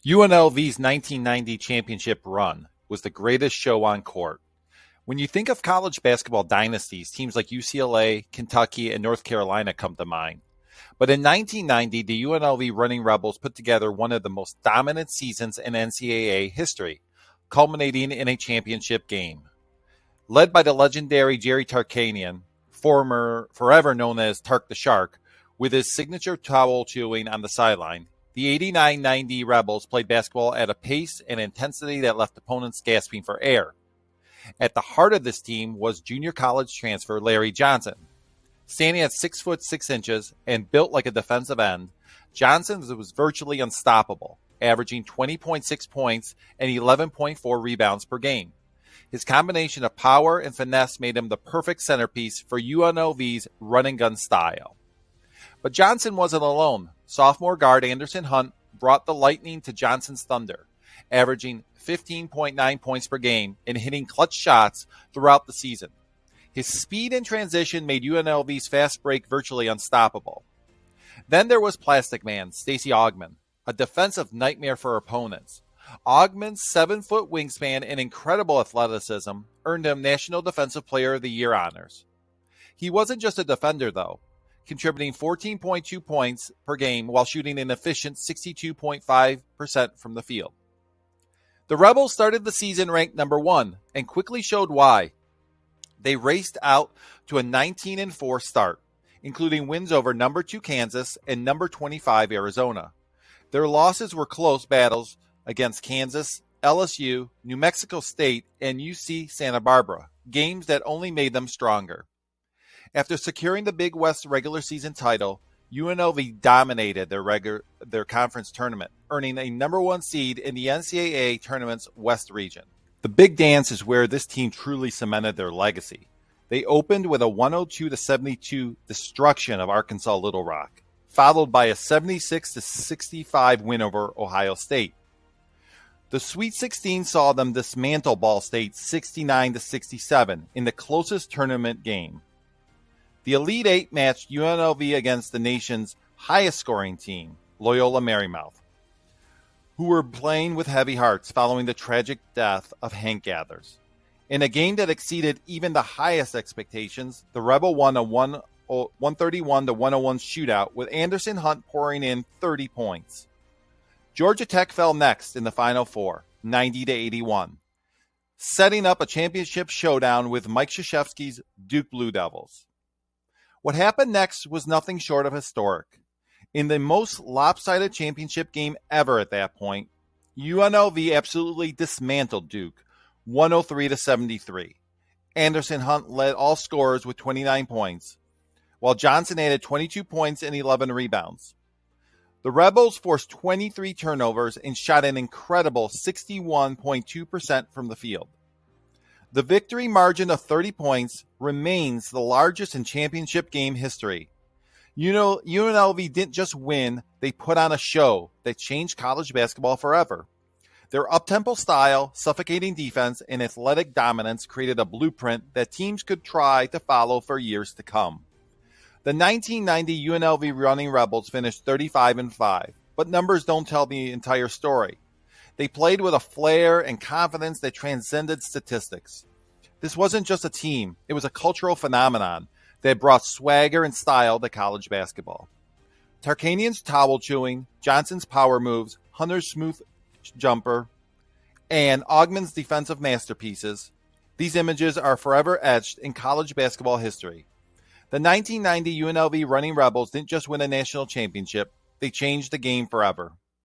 UNLV's 1990 championship run was the greatest show on court. When you think of college basketball dynasties, teams like UCLA, Kentucky, and North Carolina come to mind. But in 1990, the UNLV Runnin Rebels put together one of the most dominant seasons in NCAA history, culminating in a championship game. Led by the legendary Jerry Tarkanian, forever known as Tark the Shark, with his signature towel chewing on the sideline, the 89-90 Rebels played basketball at a pace and intensity that left opponents gasping for air. At the heart of this team was junior college transfer Larry Johnson. Standing at 6 foot 6 inches and built like a defensive end, Johnson was virtually unstoppable, averaging 20.6 points and 11.4 rebounds per game. His combination of power and finesse made him the perfect centerpiece for UNLV's run and gun style. But Johnson wasn't alone. Sophomore guard Anderson Hunt brought the lightning to Johnson's thunder, averaging 15.9 points per game and hitting clutch shots throughout the season. His speed and transition made UNLV's fast break virtually unstoppable. Then there was Plastic Man, Stacey Augmon, a defensive nightmare for opponents. Augmon's 7-foot wingspan and incredible athleticism earned him National Defensive Player of the Year honors. He wasn't just a defender, though, contributing 14.2 points per game while shooting an efficient 62.5% from the field. The Rebels started the season ranked number 1 and quickly showed why. They raced out to a 19-4 start, including wins over number 2 Kansas and number 25 Arizona. Their losses were close battles against Kansas, LSU, New Mexico State, and UC Santa Barbara, games that only made them stronger. After securing the Big West regular season title, UNLV dominated their conference tournament, earning a number 1 seed in the NCAA Tournament's West region. The Big Dance is where this team truly cemented their legacy. They opened with a 102-72 destruction of Arkansas Little Rock, followed by a 76-65 win over Ohio State. The Sweet 16 saw them dismantle Ball State 69-67 in the closest tournament game. The Elite Eight matched UNLV against the nation's highest scoring team, Loyola Marymount, who were playing with heavy hearts following the tragic death of Hank Gathers. In a game that exceeded even the highest expectations, the Rebel won a 131-101 shootout with Anderson Hunt pouring in 30 points. Georgia Tech fell next in the Final Four, 90-81, setting up a championship showdown with Mike Krzyzewski's Duke Blue Devils. What happened next was nothing short of historic. In the most lopsided championship game ever at that point, UNLV absolutely dismantled Duke, 103-73. Anderson Hunt led all scorers with 29 points, while Johnson added 22 points and 11 rebounds. The Rebels forced 23 turnovers and shot an incredible 61.2% from the field. The victory margin of 30 points remains the largest in championship game history. UNLV didn't just win, they put on a show that changed college basketball forever. Their up-tempo style, suffocating defense, and athletic dominance created a blueprint that teams could try to follow for years to come. The 1990 UNLV Runnin Rebels finished 35-5, but numbers don't tell the entire story. They played with a flair and confidence that transcended statistics. This wasn't just a team, it was a cultural phenomenon that brought swagger and style to college basketball. Tarkanian's towel chewing, Johnson's power moves, Hunter's smooth jumper, and Augmon's defensive masterpieces, these images are forever etched in college basketball history. The 1990 UNLV Runnin Rebels didn't just win a national championship, they changed the game forever.